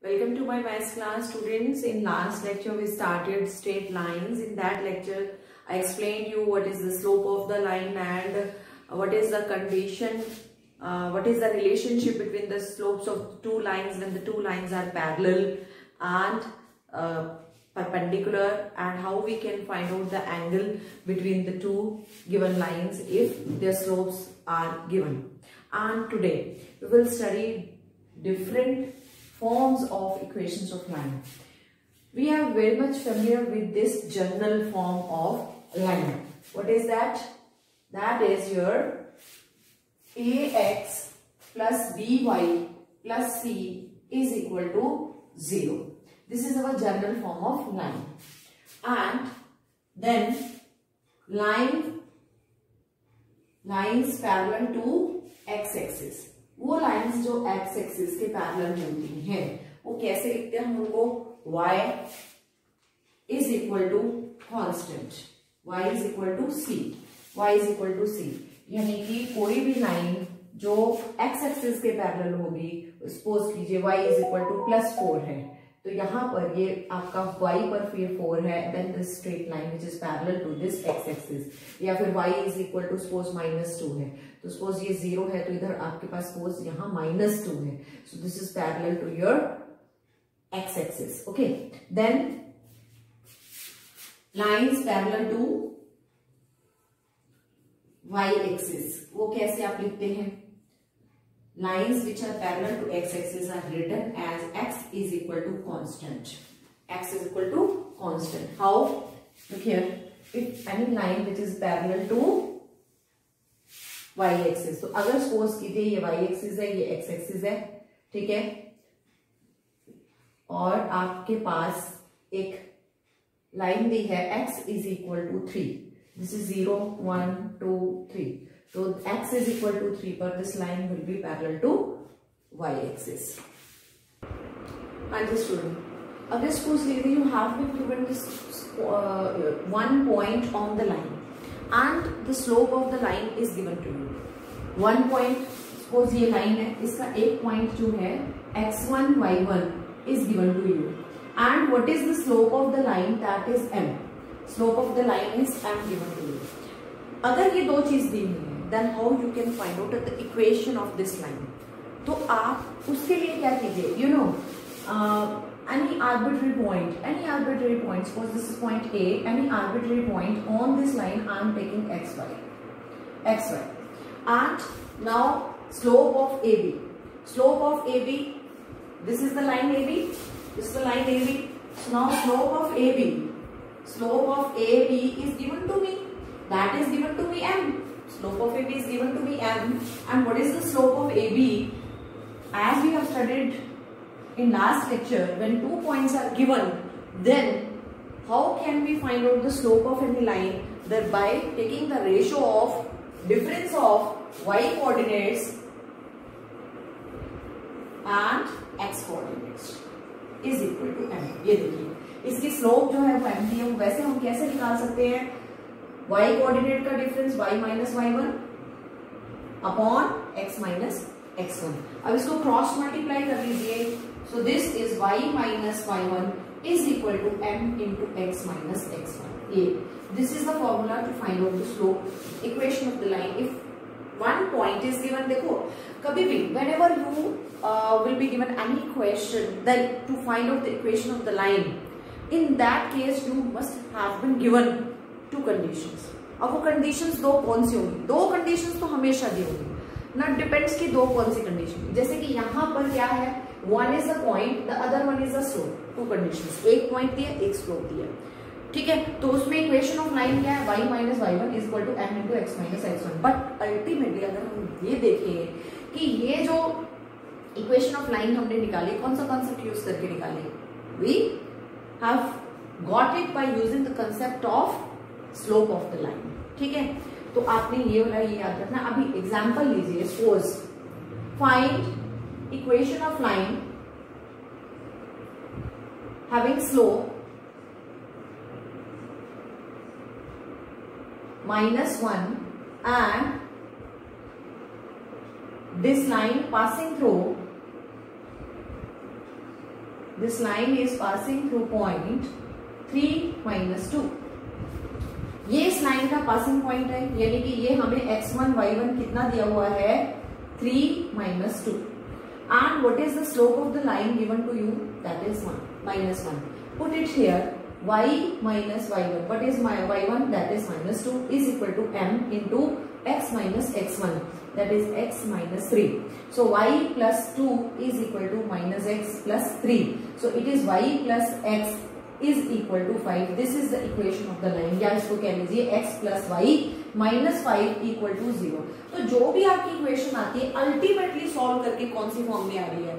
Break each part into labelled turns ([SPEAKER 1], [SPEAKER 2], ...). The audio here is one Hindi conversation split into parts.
[SPEAKER 1] Welcome to my maths class, students. In last lecture we started straight lines. In that lecture I explained you what is the slope of the line and what is the condition, what is the relationship between the slopes of two lines when the two lines are parallel and perpendicular, and how we can find out the angle between the two given lines if their slopes are given. And today we will study different forms of equations of line. We are very much familiar with this general form of line. What is that? That is your ax plus by plus c is equal to 0. This is our general form of line. And then lines parallel to x-axis. वो लाइंस जो एक्स एक्सिस के पैरेलल होती हैं वो कैसे लिखते हैं हम उनको y is equal to constant, y is equal to c, y is equal to c, यानी कि कोई भी लाइन जो एक्स एक्सिस के पैरेलल होगी, सपोज कीजिए y इज इक्वल टू +4 है, तो यहाँ पर ये आपका y पर फिर 4 है, then this straight line which is parallel to this x axis, या फिर y is equal to suppose -2 है, तो सपोज ये 0 है तो इधर आपके पास सपोज यहाँ -2 है, so this is parallel to your x axis. Okay, then lines parallel to y axis, वो कैसे आप लिखते हैं? Lines which are parallel to x-axis are written as x is equal to constant. X is equal to constant. How? Look here. If any line which is parallel to y-axis, तो अगर suppose कीजिए ये y-axis है, ये x-axis है, ठीक है, और आपके पास एक लाइन दी है x is equal to 3. This is 0, 1, 2, 3. So x is equal to 3 पर this line will be parallel to y-axis. Understood? अगर suppose you have been given this one point on the line and the slope of the line is given to you. One point, suppose ये line है, इसका एक point जो है x1 y1 is given to you, and what is the slope of the line? That is m. Slope of the line is m given to you. अगर ये दो चीज दी हुई है, then how you can find out the equation of this line? तो आप उसके लिए क्या कीजिए? You know, any arbitrary point, suppose this is point A, any arbitrary point on this line I am taking xy, and now slope of AB, this is the line AB, so now slope of AB is given to me, that is given to me m. Slope of AB is given to me m, and what is the slope of AB? As we have studied in last lecture, when 2 points are given, then how can we find out the slope of any line? That by taking the ratio of difference of y coordinates and x coordinates is equal to m. ये देखिए, इसकी स्लोप जो है वो m दी है, वैसे हम कैसे निकाल सकते हैं? y कोऑर्डिनेट का difference y minus y1 upon x minus x1. अब इसको क्रॉस मल्टीप्लाई कर लीजिए, so this is y minus y1 is equal to m into x minus x1. ये this is the formula to find out the slope equation of the line if one point is given. देखो, कभी भी whenever you will be given any question, then to find out the equation of the line, in that case you must have been given to conditions. अब वो कंडीशंस दो कौन सी होंगी? दो कंडीशंस तो हमेशा दी होंगी ना, डिपेंड्स की दो कौन सी कंडीशन. जैसे कि यहाँ पर क्या है, one is a point, the other one is a slope. To conditions, एक पॉइंट दिया, एक स्लोप दिया, ठीक है. तो उसमें इक्वेशन ऑफ लाइन क्या है? y minus y1 is equal to m into x minus x1. But ultimately अगर हम ये देखेंगे कि ये जो इक्वेशन ऑफ लाइन हमने निकाली, कौन सा कॉन्सेप्ट यूज करके निकाली? We have got it by using the concept of slope of the line, ठीक है. तो आपने ये वाला ये याद रखना. अभी एग्जांपल लीजिए, suppose find equation of line having slope -1 and this line passing through this line is passing through point 3 - 2। ये इस लाइन का पासिंग पॉइंट है, यानी कि ये हमें x1 y1 कितना दिया हुआ है 3 - 2। And what is the slope of the line given to you, that is 1 - 1। Put it here, y minus y1, what is my y1, that is -2, is equal to m into x minus x1, that is x minus 3. So y plus 2 is equal to minus x plus 3. So it is y plus x is equal to 5. This is the equation of the line. या इसको कह लीजिए x plus y minus 5 equal to 0. तो जो भी आपकी इक्वेशन आती है अल्टीमेटली सॉल्व करके कौन सी फॉर्म में आ रही है,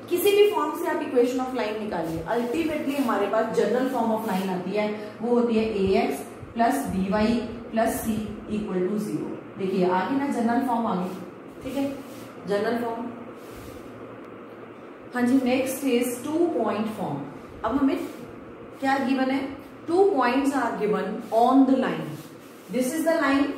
[SPEAKER 1] किसी भी फॉर्म से आप इक्वेशन ऑफ लाइन निकालिए, अल्टीमेटली हमारे पास जनरल फॉर्म ऑफ लाइन आती है, वो होती है ax plus by plus c equal to 0। देखिए आगे ना जनरल फॉर्म आ गई, ठीक है, जनरल फॉर्म। हाँ जी, नेक्स्ट इज 2 पॉइंट फॉर्म। अब हमें क्या गिवन है, 2 points are given on the line. This is the line,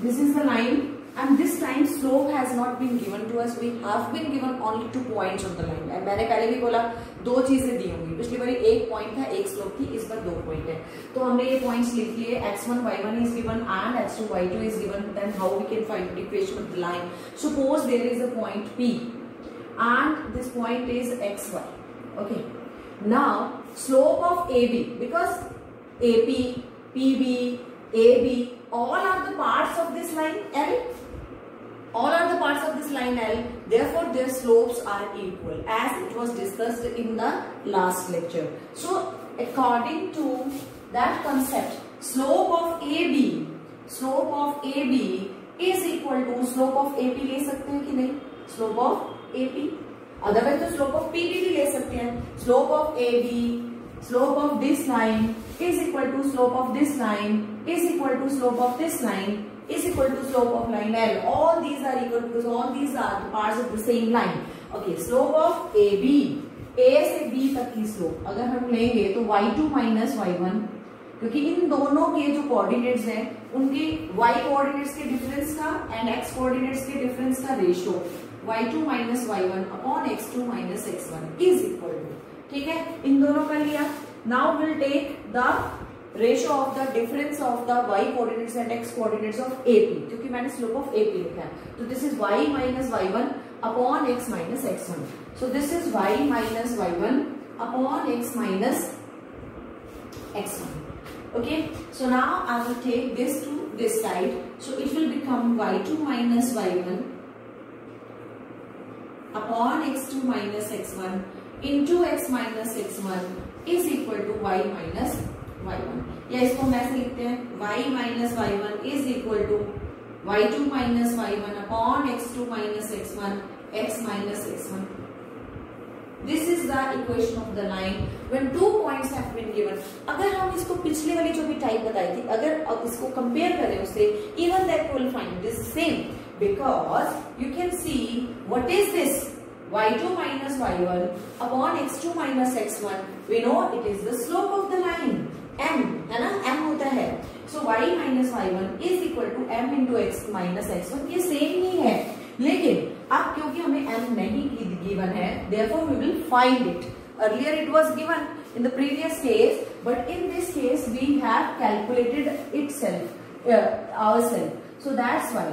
[SPEAKER 1] this is the line, and this time slope has not been given to us. We have been given only 2 points on the line. And मैंने पहले भी बोला 2 चीजें दी होंगी, पिछली बार 1 पॉइंट था, 1 स्लोप थी, इस बार 2 पॉइंट है। तो हमने ये पॉइंट्स लिख लिए, x1 y1 is given and x2 y2 is given. Then how we can find the equation of the line? Suppose there is a point P and this point is xy. Okay. Now slope of AB, because AP, PB, AB, all are the parts of this line L. All are the parts of this line L. Therefore, their slopes are equal, as it was discussed in the last lecture. So, according to that concept, slope of AB is equal to slope of AP ले सकते हैं कि नहीं? Slope of AP. Otherwise, तो slope of PB भी ले सकते हैं. Slope of AB, slope of this line is equal to slope of this line is equal to slope of this line is equal to slope of line L. All these are equal because all these are the parts of the same line. Okay, slope of AB, A से B तक की slope अगर हम लेंगे तो y2 minus y1, क्योंकि इन दोनों के जो कोऑर्डिनेट्स हैं उनके y कोऑर्डिनेट्स के डिफरेंस का एंड x कोऑर्डिनेट्स के डिफरेंस का ratio y2 minus y1 upon x2 minus x1 is equal to, ठीक है, इन दोनों का लिया। Now we'll take the ratio of the difference of the y coordinates and x coordinates of AP, क्योंकि मैंने slope of AP लिखा है, तो this is y minus y1 upon x minus x1. So this is y minus y1 upon x minus x1. Okay, so now I will take this to this side, so it will become y2 minus y1 upon x2 minus x1 into x minus x1 is equal to y minus y1. या इसको हम ऐसे लिखते हैं, y minus y1 is equal to y2 minus y1 upon x2 minus x1 x minus x1. This is the equation of the line when 2 points have been given. अगर हम इसको पिछले वाली जो भी टाइप बताई थी, अगर इसको कंपेयर करें उससे, even that we will find this same, because you can see what is this y2 minus y1 upon x2 minus x1. We know it is the slope of the line m, है ना, m होता है. So y minus y1 is equal to m into x minus x1. ये सेम ही है, लेकिन अब क्योंकि हमें m नहीं गिवन है, therefore we will find it. Earlier it was given in the previous case, but in this case we have calculated ourselves. So that's why.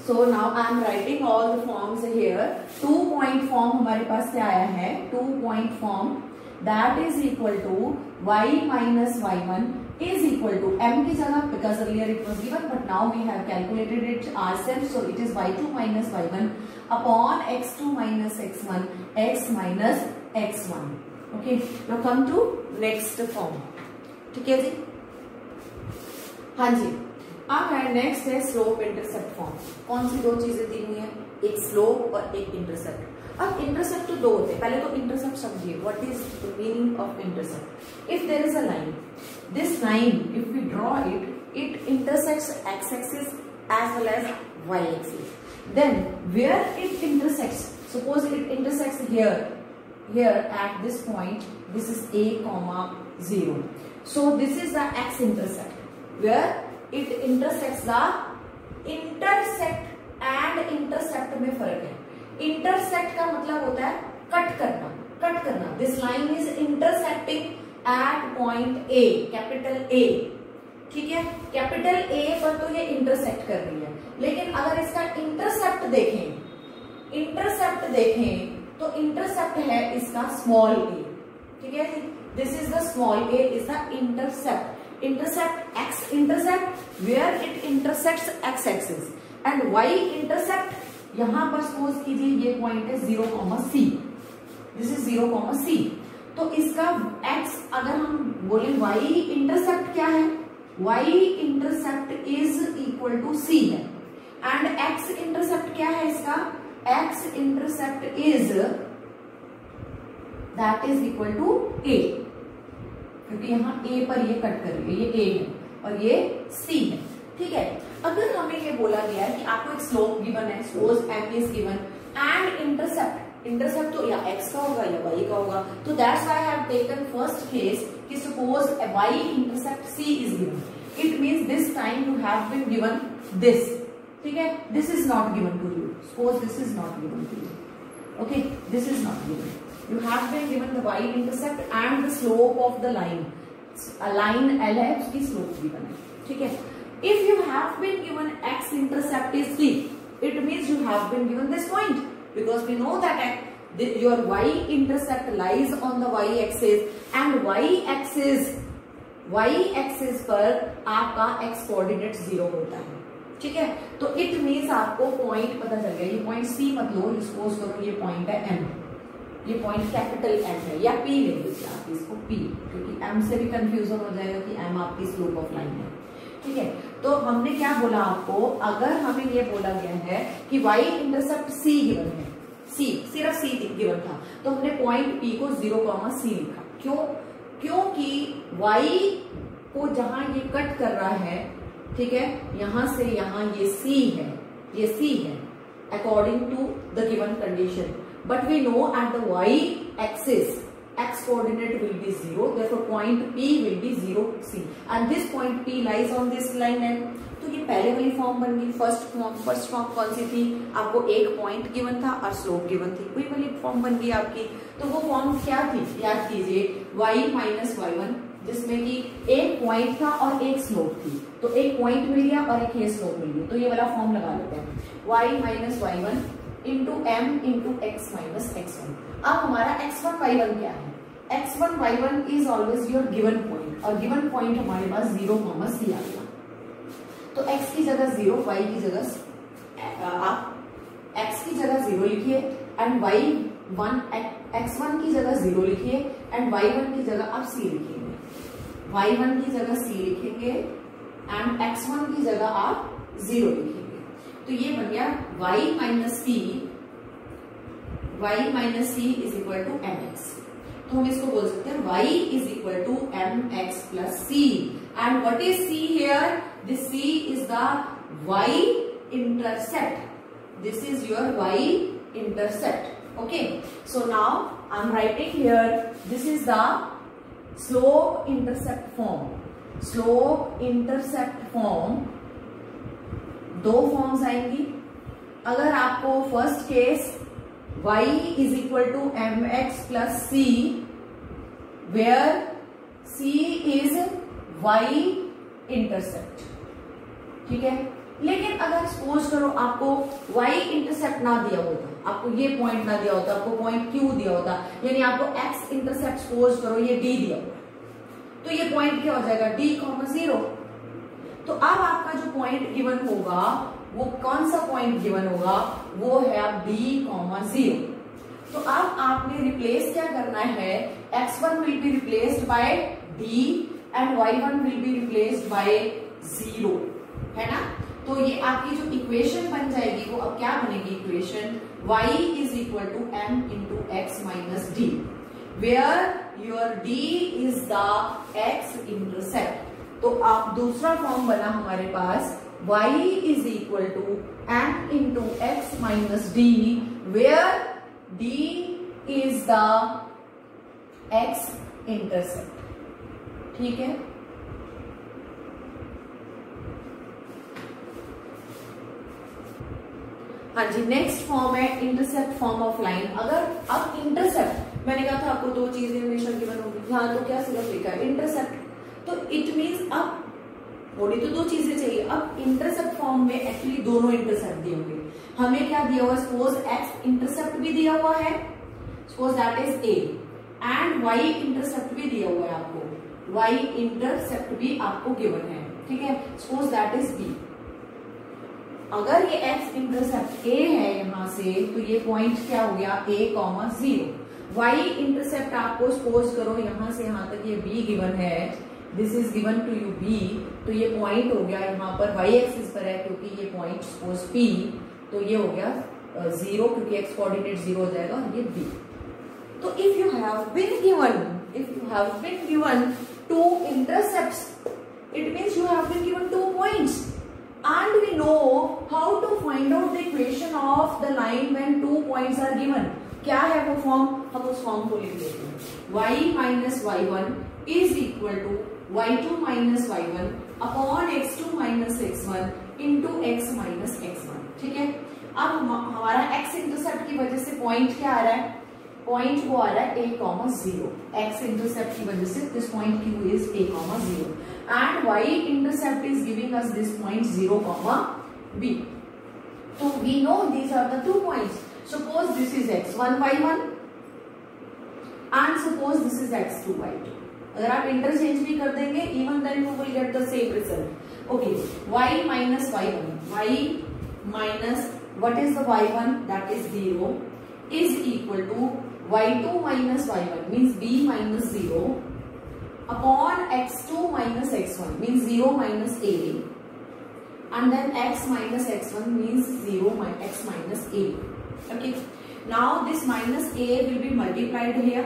[SPEAKER 1] So now I am writing all the forms here. 2 point form हमारे पास से आया है, 2 point form that is equal to y minus y1 is equal to m की जगह, because earlier it was given but now we have calculated it ourselves, so it is y2 minus y1 upon x2 minus x1 x minus x1. Okay, now come to next form. ठीक है जी, हाँ जी, अब है नेक्स्ट है स्लोप इंटरसेप्ट फॉर्म। कौन सी 2 चीजें दी हुई है, एक स्लोप और एक इंटरसेप्ट। अब इंटरसेप्ट तो 2 होते हैं, पहले तो इंटरसेप्ट समझिए, what is the meaning of intercept. If there is a line, this line if we draw it intersects x axis as well as y axis, then where it intersects, suppose it intersects here at this point, this is a comma 0, so this is the x intercept where it intersects the intersect and intercept में फर्क है। इंटरसेक्ट का मतलब होता है कट कट करना। This line is intersecting at point A, capital A, ठीक है, कैपिटल ए पर तो ये इंटरसेक्ट कर रही है, लेकिन अगर इसका इंटरसेप्ट देखें तो इंटरसेप्ट है इसका स्मॉल ए, ठीक है, this is the small a is the intercept x intercept where it intersects x axis and y intercept, यहां पर सपोज कीजिए ये पॉइंट है 0,c, दिस इज 0,c, तो इसका x अगर हम बोले y इंटरसेप्ट क्या है, y intercept is equal to c है, एंड x इंटरसेप्ट क्या है इसका, x intercept is that is equal to a, क्योंकि यहां a पर ये कट कर रही है, ये a है और ये c है, ठीक है। अगर हमें ये बोला गया है कि आपको एक स्लोप गिवन है, suppose m is given and intercept तो या x का होगा या y का होगा, तो that's why I have taken first case कि suppose y intercept c is given, it means this time you have been given this, ठीक है, this is not given to you, suppose this is not given to you, okay, this is not given, you have been given the y intercept and the slope of the line, line L है उसकी slope given है, ठीक है। If you have been given x intercept is c, it means you have been given this point, because we know that your y intercept lies on the y axis and y axis पर आपका x coordinate 0 होता है, ठीक है। तो it means आपको point पता चल गया, ये point c मत लो, suppose करो ये point है m, ये पॉइंट कैपिटल M है या P ले लीजिए आप इसको P, क्योंकि M से भी कंफ्यूजन हो जाएगा कि M आपकी स्लोप ऑफ लाइन है, ठीक है। तो हमने क्या बोला आपको, अगर हमें ये बोला गया है कि y इंटरसेप्ट C गिवन है, C सिर्फ C गिवन था, तो हमने पॉइंट P को 0,c लिखा, क्योंकि y को जहां ये कट कर रहा है, ठीक है, यहां से यहां ये C है according to the given condition, but we know at the y axis x coordinate will be 0, therefore point P will be 0 c and this point P lies on this line M, तो ये पहले वाली फॉर्म बन गई। फर्स्ट फॉर्म कौन सी थी, आपको एक पॉइंट गिवन था और स्लोप गिवन थी, वही वाली फॉर्म बन गई आपकी। तो वो फॉर्म क्या थी, याद कीजिए, y माइनस y1, जिसमें कि एक पॉइंट था और एक स्लोप थी, तो एक पॉइंट मिल गया और एक ये स्लोप मिल गया, तो ये वाला फॉर्म लगा लेते हैं, y minus y1 into m into x minus x1। अब हमारा x1 y1 क्या है, x1 y1 is always your given point, और गिवन पॉइंट हमारे पास 0,c आ गया, तो x की जगह 0, y की जगह आप x की जगह 0 लिखिए एंड y1 x1 की जगह 0 लिखिए एंड y1 की जगह आप c लिखेंगे, y1 की जगह c लिखेंगे एंड x1 की जगह आप 0 लिखेंगे, तो ये बन गया y minus c is equal to mx, तो हम इसको बोल सकते हैं y is equal to mx plus c, and what is c here, this c is the y intercept, this is your y intercept, okay, so now I'm writing here, this is the slope intercept form, दो फॉर्म्स आएंगी। अगर आपको first case y is equal to mx plus c, where c is y intercept, ठीक है। लेकिन अगर सपोज करो आपको y इंटरसेप्ट ना दिया होता, आपको ये पॉइंट ना दिया होता, आपको पॉइंट q दिया होता, यानी आपको x इंटरसेप्ट सपोज करो ये d दिया होता, तो ये पॉइंट क्या हो जाएगा, d, 0। तो अब आपका जो पॉइंट गिवन होगा वो कौन सा पॉइंट गिवन होगा, वो है अब d, 0। तो अब आपने रिप्लेस क्या करना है, x1 will be replaced by d and y1 will be replaced by 0, है ना। तो ये आपकी जो इक्वेशन बन जाएगी वो अब क्या बनेगी, equation y is equal to m into x minus d, where your d is the x intercept. तो आप दूसरा फॉर्म बना हमारे पास y is equal to m into x minus d, where d is the x intercept, ठीक है। हाँ जी, नेक्स्ट फॉर्म है इंटरसेप्ट फॉर्म ऑफ लाइन। अगर अब इंटरसेप्ट मैंने कहा था आपको दो चीजें हमेशा गिवन होगी, यहाँ तो क्या सिर्फ लिखा है इंटरसेप्ट, तो इट मीन्स अब थोड़ी तो दो चीजें चाहिए। अब इंटरसेप्ट फॉर्म में एक्चुअली दोनों इंटरसेप्ट दिए होंगे। हमें क्या दिया हुआ है, सपोज एक्स इंटरसेप्ट भी दिया हुआ है, suppose that is a, and y intercept भी दिया हुआ है आपको, वाई इंटरसेप्ट भी आपको गिवन है, ठीक है, सपोज दैट इज बी। अगर ये एक्स इंटरसेप्ट ए है यहां से, तो ये पॉइंट क्या हो गया, ए कॉमा 0। वाई इंटरसेप्ट आपको सपोज करो यहां से यहां तक ये बी गिवन है, this is given to you b, तो ये पॉइंट हो गया यहाँ पर वाई एक्सिस पर है, क्योंकि ये पॉइंट सपोज पी, तो ये हो गया 0, क्योंकि एक्स कोऑर्डिनेट 0 हो जाएगा, और ये बी। तो if you have been given two intercepts, it means you have been given 2 points, and we know how to find out the equation of the line when 2 points are given. क्या है वो फॉर्म, हम उस फॉर्म को लिख लेते हैं, y minus y1 is equal to y2 minus y1 upon x2 minus x1 into x minus x1, ठीक है। अब हमारा x इंटरसेप्ट की वजह से पॉइंट क्या आ रहा है, पॉइंट वो आ रहा है a कॉमा 0, x इंटरसेप्ट की वजह से this point q is a comma 0, and y intercept is giving us this point 0 comma b. So we know these are the 2 points. Suppose this is x1 y1 and suppose this is x2 y2. अगर आप इंटरचेंज भी कर देंगे, even then you will get the same result. Okay, y minus y1, y minus what is the y1, that is 0, is equal to y2 minus y1 means b minus 0 upon x2 minus x1 means 0 minus a, and then x minus x1 means 0 x minus a. Okay, now this minus a will be multiplied here,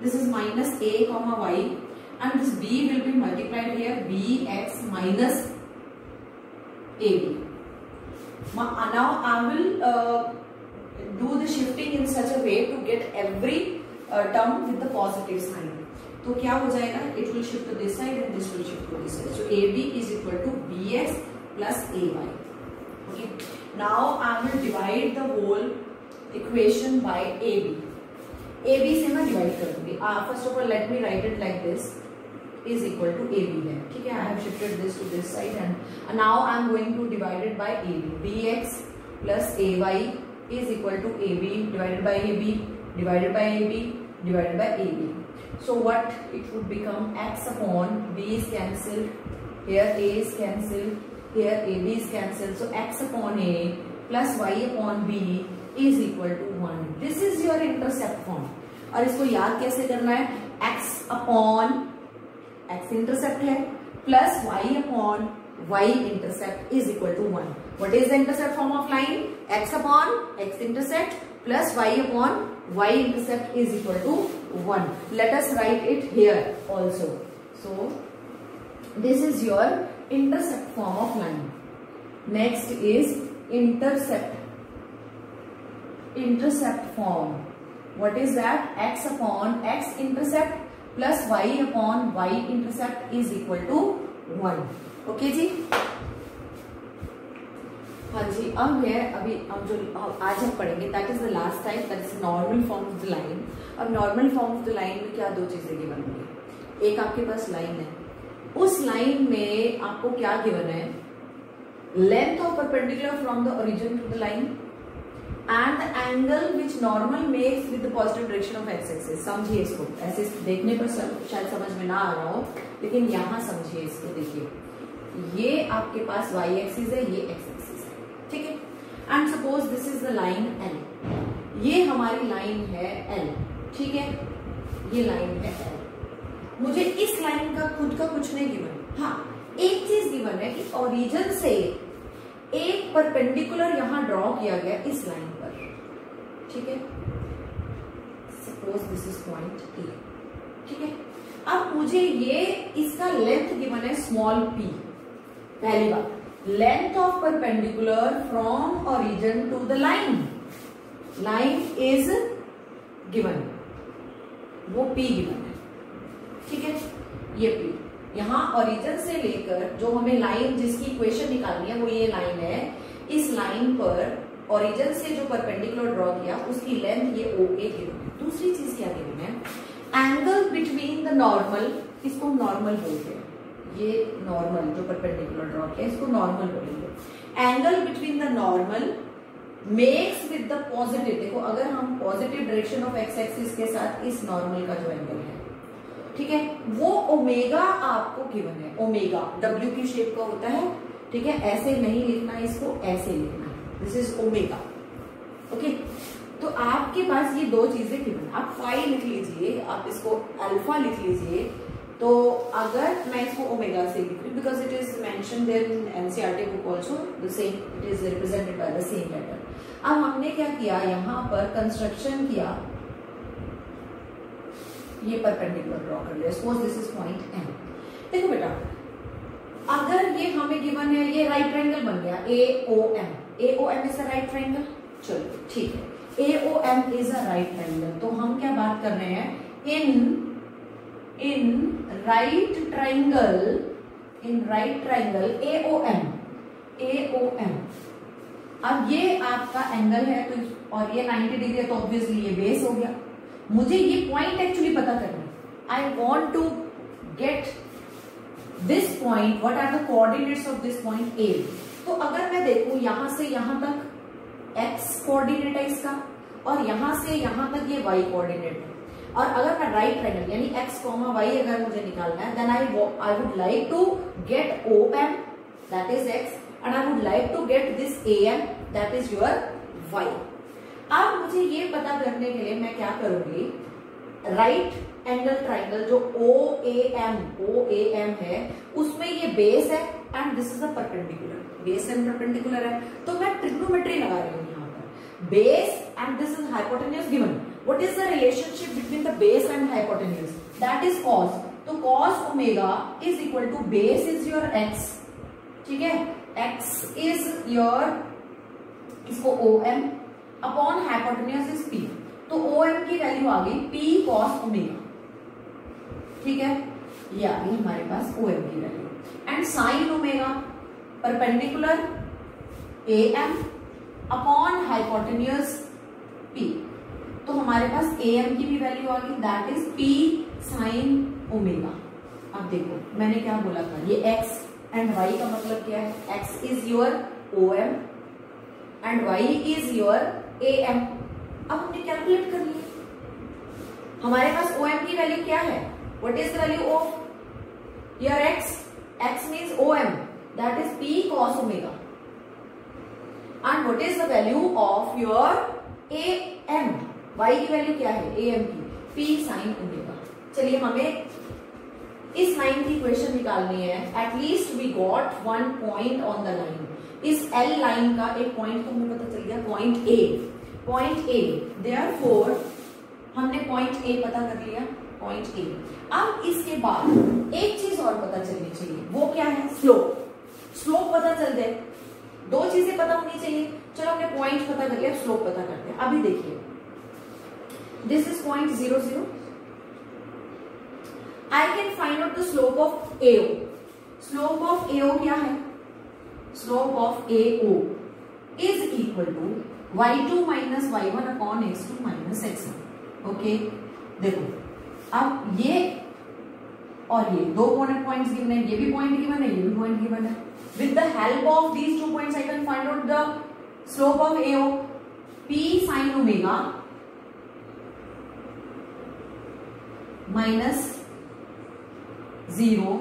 [SPEAKER 1] this is minus a comma y, and this b will be multiplied here, bx minus ab. Now I will do the shifting in such a way to get every term with the positive sign. तो क्या हो जाएगा, it will shift to this side and this will shift to this side, so a b is equal to b x plus a y. Okay, now I will divide the whole equation by a b. A b से मैं डिवाइड कर दूंगी। First of all let me write it like this, is equal to a b है, ठीक है। I have shifted this to this side and now I am going to divide it by a b. B x plus a y is equal to a b divided by a b divided by a b divided by a b. So what it would become, x upon b is cancelled, here a is cancelled, here ab is cancelled, so x upon a plus y upon b is equal to 1. This is your intercept form. और इसको याद कैसे करना है, x upon x intercept है plus y upon y intercept is equal to 1. What is the intercept form of line? X upon x intercept plus y upon y intercept is equal to 1. Let us write it here also. So this is your intercept form of line. Next is intercept form. What is that? X upon x intercept plus y upon y intercept is equal to 1. Okay जी, हाँ जी। अब है अभी हम जो आज हम पढ़ेंगे that is the last type, that is normal form of the line. अब normal form of the line में क्या दो चीजें गिवन होंगी, एक आपके पास लाइन है, उस लाइन में आपको क्या गिवन है, length of perpendicular from the origin to the line and the angle which normal makes with the positive direction of x axis. समझिए इसको, ऐसे देखने पर शायद समझ में ना आ रहा हो, लेकिन यहाँ समझिए इसको। देखिए ये आपके पास y एक्सिस है, ये x एक्सिस है, ठीक है। And suppose this is the line L, ये हमारी लाइन है L, ठीक है, ये लाइन है L। मुझे इस लाइन का खुद का कुछ नहीं गिवन, हाँ एक चीज गिवन है कि ओरिजिन से एक परपेंडिकुलर यहां ड्रॉ किया गया इस लाइन पर, ठीक है। Suppose this is point A, ठीक है। अब मुझे ये इसका लेंथ गिवन है स्मॉल p। पहली बात, length of perpendicular from origin to the line, line is given, वो p गिवन है, ठीक है। ये p यहां ओरिजिन से लेकर जो हमें लाइन जिसकी इक्वेशन निकालनी है वो ये लाइन है, इस लाइन पर ओरिजिन से जो परपेंडिकुलर ड्रॉ किया उसकी लेंथ ये OA गिवन है। दूसरी चीज क्या गिवन द नॉर्मल, इसको नॉर्मल बोलते हैं, ये नॉर्मल जो परपेंडिकुलर ड्रॉ किया इसको नॉर्मल बोलेंगे। Angle between the normal makes with the positive, देखो अगर हम positive direction of x axis के साथ इस नॉर्मल का जो एंगल है, ठीक है, वो ओमेगा आपको गिवन है, ओमेगा डब्ल्यू की शेप का होता है, ठीक है, ऐसे नहीं लिखना, इसको ऐसे लिखना है, दिस इज ओमेगा। ओके, तो आपके पास ये दो चीजें गिवन, आप फाई लिख लीजिए, आप इसको अल्फा लिख लीजिए। तो अगर मैं इसको ओमेगा से लिख रही हूँ because it is mentioned in NCERT book also the same, it is represented by the same letter. अब हमने क्या किया, यहाँ पर कंस्ट्रक्शन किया, ये परपेंडिकुलर ड्रॉ कर लिया, suppose this is point M. देखो बेटा, अगर ये हमें गिवन है, ये राइट ट्रायंगल बन गया AOM, AOM is a right triangle, चलो ठीक है, AOM is a right triangle. तो हम क्या बात कर रहे हैं, इन राइट ट्रायंगल AOM, अब ये आपका एंगल है तो, और ये 90 डिग्री है तो ऑब्वियसली ये बेस हो गया। मुझे ये पॉइंट एक्चुअली पता करना है, I want to get this point, what are the coordinates of this point A। तो अगर मैं देखूं यहां से यहां तक x कोऑर्डिनेट है इसका, और यहां से यहां तक ये y कोऑर्डिनेट है, और अगर मैं राइट ट्रायंगल यानी x, y अगर मुझे निकालना है, then I would like to get OM that is x, and I would like to get this AM that is your y। अब मुझे ये पता करने के लिए मैं क्या करूंगी, राइट एंगल ट्राइंगल जो OAM है, उसमें ये बेस है and this is a perpendicular, base and perpendicular है, तो मैं ट्रिग्नोमेट्री लगा रही हूँ यहाँ पर, base and this is hypotenuse given. What is the relationship between the base and hypotenuse, that is cos. तो cos omega is equal to base is your x, ठीक है, x इज योर, इसको OM upon hypotenuse is P, तो OM की वैल्यू आ गई P cos ओमेगा, ठीक है, ये आ गई हमारे पास OM की value, and sine omega perpendicular AM upon hypotenuse P, तो हमारे पास AM की भी वैल्यू आ गई, that is P sine omega. अब देखो मैंने क्या बोला था, ये x एंड y का मतलब क्या है, x is your OM and y is your AM। अब हमने कैलकुलेट कर लिया, हमारे पास OM की वैल्यू क्या है, what is the value of your x, x means OM that is P cos omega, and what is the value of your AM, y की वैल्यू क्या है AM की, P sin ओमेगा। चलिए हमें इस लाइन की इक्वेशन निकालनी है, at least we got one point on the line, इस L लाइन का एक पॉइंट तो हमें पता चल गया, पॉइंट A, देयरफॉर हमने पॉइंट A पता कर लिया, पॉइंट A। अब इसके बाद एक चीज और पता चलनी चाहिए, वो क्या है, स्लोप पता चल जाए, दो चीजें पता होनी चाहिए। चलो हमने पॉइंट पता कर लिया, स्लोप पता करते हैं। अभी देखिए, this is point 0 0, I can find out the slope of AO. Slope of AO क्या है? Slope of AO is equal to y2 minus y1 upon x2 minus x1. Okay? देखो, अब ये और ये दो पॉइंट्स गिवन है, ये भी पॉइंट गिवन है, ये भी पॉइंट गिवन है। With the help of these 2 points, I can find out the slope of AO. P sin omega minus 0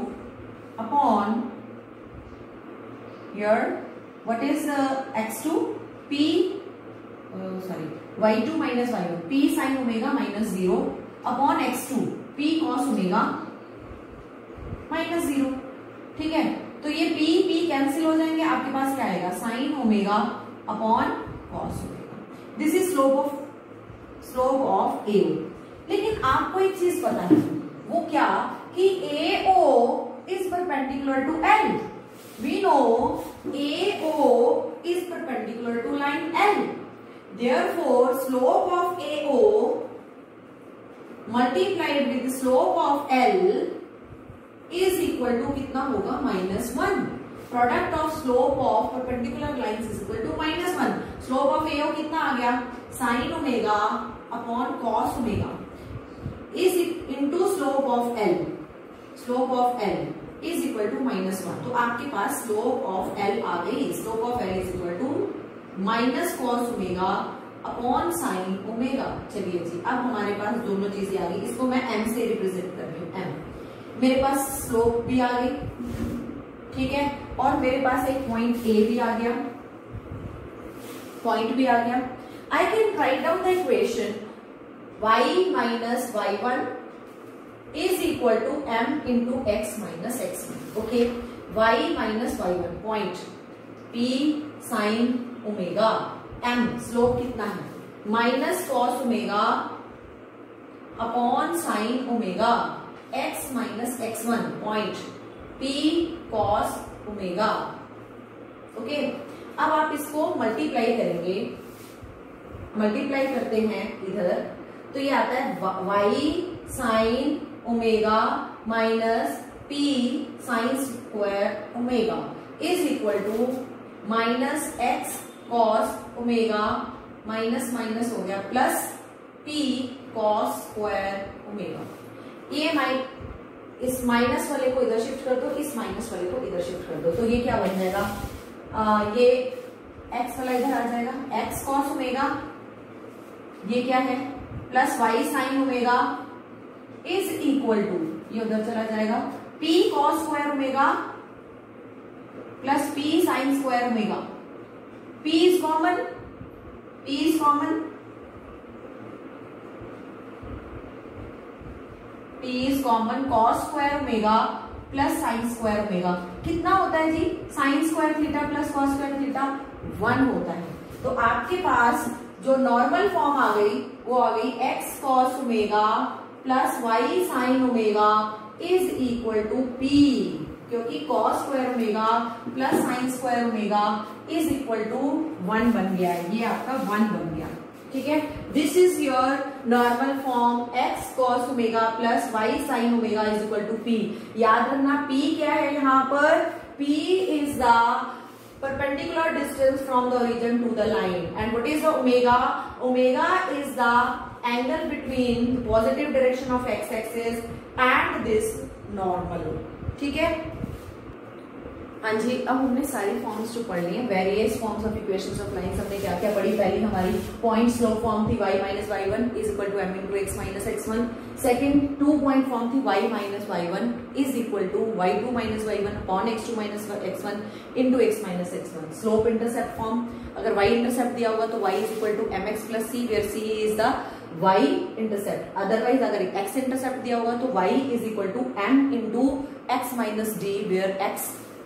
[SPEAKER 1] upon here, what is x2, y2 minus y1, P sin omega minus 0 upon x2, P cos omega minus 0, ठीक है। तो ये P कैंसिल हो जाएंगे, आपके पास क्या आएगा, sine omega upon cos omega. This is slope of AO। लेकिन आपको एक चीज पता है, वो क्या, कि AO is perpendicular to L. We know AO is perpendicular to line L. Therefore, slope of AO multiplied with the slope of L is equal to कितना होगा, -1. Product of slope of perpendicular lines is equal to -1. Slope of AO कितना आ गया, sin omega upon cos omega is into slope of L, slope of L is equal to -1। तो आपके पास स्लोप ऑफ एल आ गई। Slope of L is equal to minus cos omega upon sine omega. चलिए जी, अब हमारे पास दोनों चीजें आ गई। इसको मैं एम से रिप्रेजेंट कर रही हूँ, एम। मेरे पास स्लोप भी आ गई, ठीक है, और मेरे पास एक पॉइंट ए भी आ गया, पॉइंट भी आ गया। I can write down the equation y minus y1 is equal to m into x minus x1. Okay, y minus y1 point p sin omega m, slope कितना है minus cos omega upon sine omega x minus x1 point p cos omega. Okay, अब आप इसको मल्टीप्लाई करेंगे, मल्टीप्लाई करते हैं इधर, तो ये आता है y sine omega minus p sine square omega is equal to minus x cos omega minus minus हो गया plus p cos square omega. ये इस माइनस वाले को इधर शिफ्ट कर दो, इस माइनस वाले को इधर शिफ्ट कर दो, तो ये क्या बन जाएगा, ये x वाला इधर आ जाएगा, x कॉस ओमेगा, ये क्या है plus y sine omega is equal to, ये उधर चला जाएगा, p cos square omega plus p sine square omega. p is common, p is common, p is common, cos square omega plus sine square omega कितना होता है जी, sine square theta plus cos square theta 1 होता है। तो आपके पास जो नॉर्मल फॉर्म आ गई वो आ गई x cos omega plus y sine omega is equal to p, क्योंकि cos square omega plus sine square omega is equal to 1 बन गया है, ये आपका 1 बन गया, ठीक है। This is your normal form x cos omega plus y sine omega is equal to p। याद रखना p क्या है यहाँ पर, p is the perpendicular distance from the origin to the line, and what is the omega? Omega is the angle between the positive direction of x-axis and this normal, ठीक है। हाँ जी, अब हमने सारी फॉर्म्स जो पढ़ ली है, various forms of equations of lines हमने क्या क्या पढ़ी। पहली हमारी पॉइंट स्लोप फॉर्म थी y minus y1 is equal to m into x minus x1। Second 2 point form थी y minus y1 is equal to y2 minus y1 upon x2 minus x1 into x minus x1। Slope intercept form, अगर y इंटरसेप्ट दिया होगा तो y is equal to mx plus c, where c is the y intercept. Otherwise अगर x इंटरसेप्ट दिया होगा तो y is equal to m into x minus d,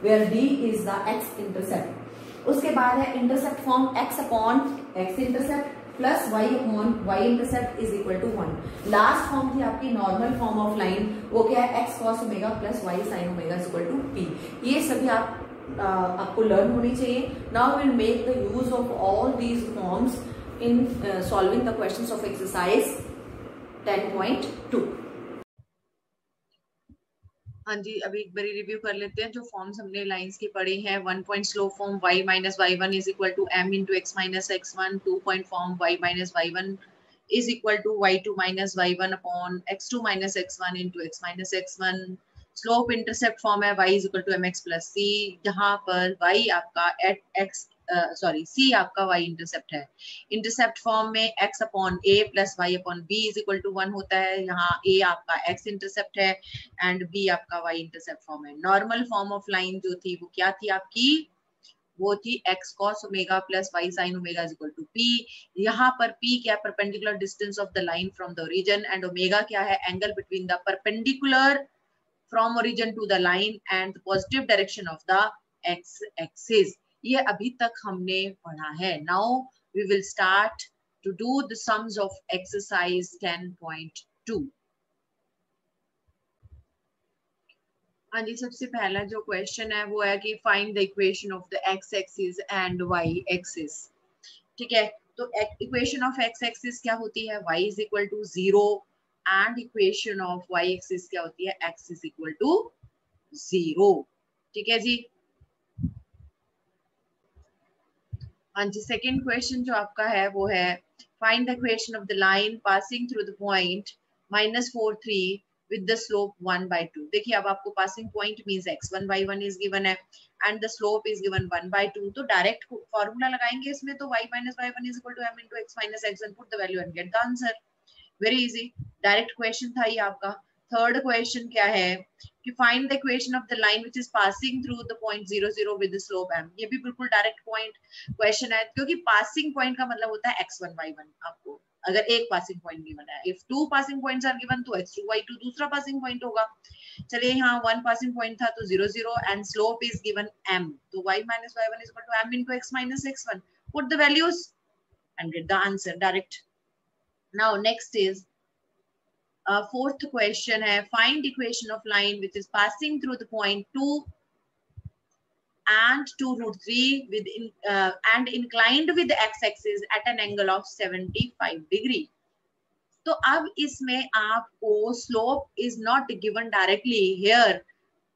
[SPEAKER 1] where d is the x intercept. उसके बाद है intercept form x upon x intercept plus y upon y intercept is equal to 1। Last form थी आपकी नॉर्मल फॉर्म ऑफ लाइन, वो क्या है x cos omega plus y sine omega is equal to p। ये सभी आपको लर्न होनी चाहिए। Now will make the use of all these forms in solving the questions of exercise 10.2। हाँ जी, अभी एक बारी रिव्यू कर लेते हैं जो फॉर्म्स हमने लाइंस की पढ़ी हैं। 1 point slope form y minus y1 is equal to m into x minus x1। 2 point form y minus y1 is equal to y2 minus y1 upon x2 minus x1 into x minus x1। Slope intercept form है y is equal to mx plus c, जहां पर y आपका एट x c आपका y इंटरसेप्ट है। इंटरसेप्ट फॉर्म में x upon a plus y upon b is equal to 1 होता है, यहाँ a आपका x इंटरसेप्ट है एंड b आपका y इंटरसेप्ट फॉर्म है। नॉर्मल फॉर्म ऑफ लाइन जो थी वो क्या थी आपकी, वो थी x cos omega plus y sin omega is equal to p। यहाँ पर p क्या है, perpendicular distance of the line from the origin, and omega क्या है, angle between the perpendicular from origin to the line and the positive direction of the x axis. ये अभी तक हमने पढ़ा है। Now we will start to do the sums of exercise 10.2। हाँ जी, सबसे पहला जो क्वेश्चन है वो है कि find the equation of the x axis and y axis. ठीक है, तो इक्वेशन ऑफ x एक्सिस क्या होती है, y is equal to 0 and equation of y axis क्या होती है, x इज इक्वल टू 0। ठीक है जी। हाँ जी, सेकेंड क्वेश्चन जो आपका है वो है find the equation of the line passing through the point
[SPEAKER 2] -4 3 with the slope 1/2. देखिए अब आपको passing point means x1y1 is given है and the slope is given 1/2. तो डायरेक्ट फॉर्मूला लगाएंगे इसमें, तो y minus y1 is equal to m into x minus x1. Put the value and get the answer. Very easy. Direct question था ये आपका. थर्ड क्वेश्चन क्या है कि find the equation of the line which is passing through the point 0 0 with the slope m. ये भी बिल्कुल डायरेक्ट पॉइंट क्वेश्चन है, क्योंकि पासिंग पॉइंट का मतलब होता है x1 y1. आपको अगर एक पासिंग पॉइंट गिवन है, if 2 passing points are given तो x2 y2 दूसरा पासिंग पॉइंट होगा. चलिए यहाँ 1 पासिंग पॉइंट था तो 0 0 and slope is given m, तो y minus y1 is equal to m into x minus x1. Put the values and get the answer direct. Now next is fourth question है, find equation of line which is passing through the point 2 and 2 root 3 with and inclined with the x-axis at an angle of 75 degree. तो अब इसमें आपको slope is not given directly here.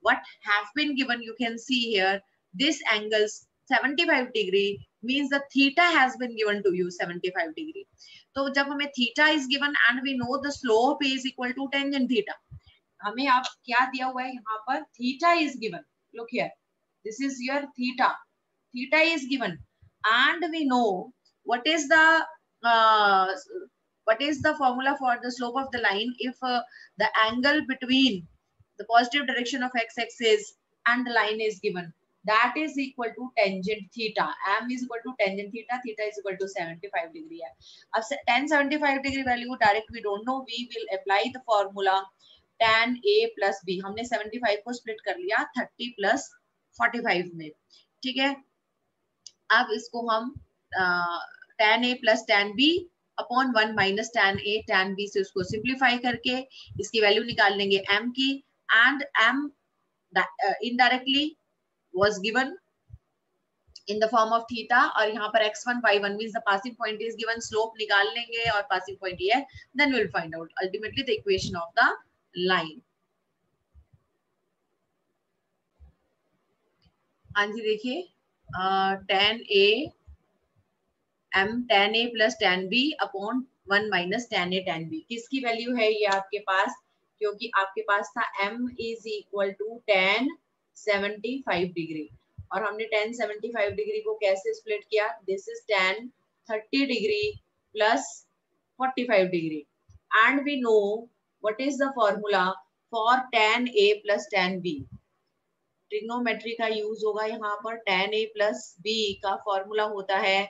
[SPEAKER 2] What have been given, you can see here, this angle 75 degree means the theta has been given to you 75 degree. तो जब हमें theta is given and we know the slope is equal to tangent theta, हमें आप क्या दिया हुआ है यहाँ पर, theta is given. Look here, this is your theta. Theta is given and we know what is the formula for the slope of the line if the angle between the positive direction of x-axis and the line is given. That is equal to tangent theta. M is equal to tangent theta. Theta is equal to 75 degree. अब tan 75 degree value direct we don't know. We will apply the formula tan A plus B. हमने 75 को split कर लिया 30 plus 45 में. ठीक है. अब इसको हम tan A plus tan B upon 1 minus tan A tan B से उसको सिंप्लीफाई करके इसकी वैल्यू निकाल लेंगे m की, and m indirectly was given in the form of theta, और यहाँ पर x1 y1 means the passing point is given, slope निकाल लेंगे और passing point ये है, then we will find out ultimately the equation of the line. हाँ जी देखिए tan A m tan A plus tan B upon 1 minus tan A tan B. किसकी वैल्यू है ये आपके पास, क्योंकि आपके पास था m is equal to tan 75 degree और हमने tan 75 डिग्री को कैसे स्प्लिट किया, this is tan 30 degree plus 45 degree and we know what is the formula for tan A plus tan B. Trigonometry का यूज होगा यहाँ पर. tan A plus B का फॉर्मूला होता है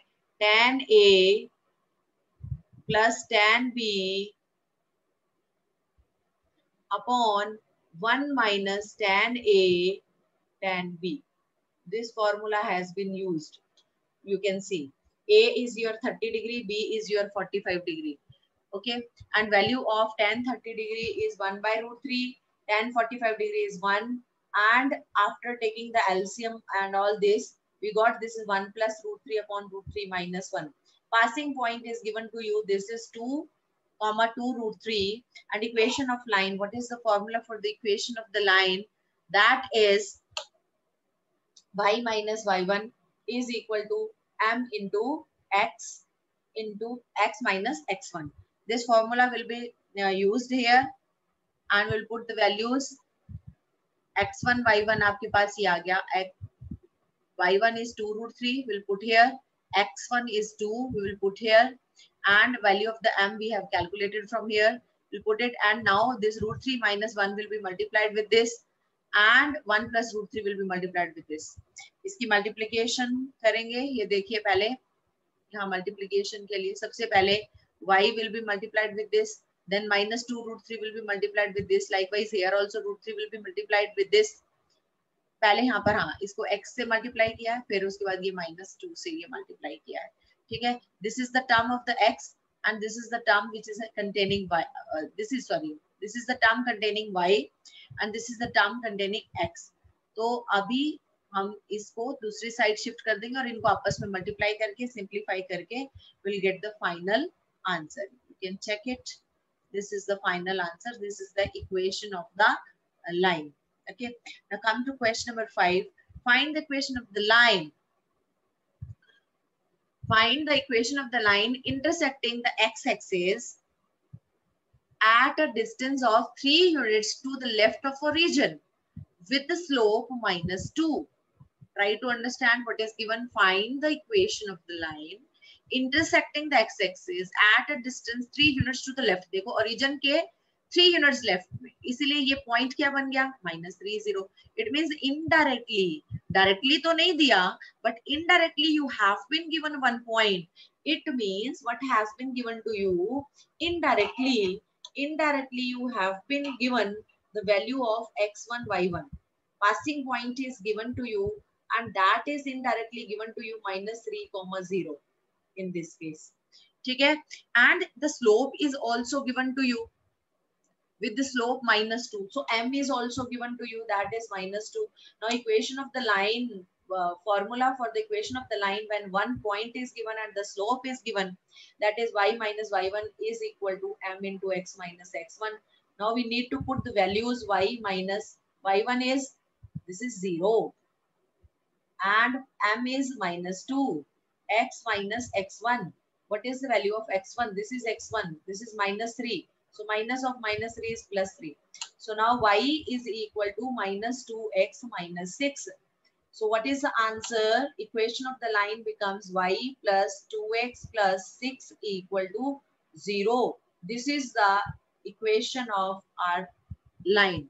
[SPEAKER 2] tan A plus tan B upon 1 minus tan A tan B. This formula has been used. You can see A is your 30 degree, B is your 45 degree. Okay, and value of tan 30 degree is 1 by root 3, tan 45 degree is 1, and after taking the LCM and all this, we got this is 1 plus root 3 upon root 3 minus 1. Passing point is given to you, this is 2 comma 2 root 3, and equation of line, what is the formula for the equation of the line? That is y minus y1 is equal to m into x minus x1. This formula will be used here and we'll put the values. x1 y1 आपके पास ये आ गया, y1 is 2 root 3, we'll put here, x1 is 2, we will put here, and value of the m we have calculated from here, we'll put it, and now this root 3 minus 1 will be multiplied with this and 1 plus root 3 will be multiplied with this. इसकी multiplication करेंगे. ये देखिए पहले यहाँ multiplication के लिए सबसे पहले y will be multiplied with this, then minus 2 root 3 will be multiplied with this. Likewise here also root 3 will be multiplied with this. पहले यहाँ पर हाँ इसको x से multiply किया है, फिर उसके बाद ये minus 2 से ये multiply किया है. ठीक है. This is the term of the x and this is the term which is containing y. This is the term containing y and this is the term containing x. तो अभी हम इसको दूसरी साइड शिफ्ट कर देंगे और इनको आपस में मल्टीप्लाई करके सिंप्लीफाई करके will get the final answer. You can check it. This is the final answer. This is the equation of the line. Okay, now come to question number 5. Find the equation of the line. Find the equation of the line intersecting the x-axis at a distance of 3 units to the left of origin with the slope -2. Try to understand what is given. Find the equation of the line intersecting the x-axis at a distance 3 units to the left. देखो origin के 3 units left में, इसीलिए ये point क्या बन गया -30. It means indirectly, directly तो नहीं दिया, but indirectly you have been given 1 point. It means what has been given to you indirectly you have been given the value of x1 y1. Passing point is given to you, and that is indirectly given to you -3, 0 in this case. Okay? And the slope is also given to you with the slope -2. So m is also given to you, that is -2. Now equation of the line, formula for the equation of the line when 1 point is given and the slope is given, that is y minus y1 is equal to m into x minus x1. Now we need to put the values. Y minus y1 is, this is 0, and m is -2, x minus x1. What is the value of x1? This is x1, this is -3. So minus of -3 is +3. So now y is equal to -2x minus 6. So what is the answer? Equation of the line becomes y plus 2x plus 6 equal to 0. This is the equation of our line.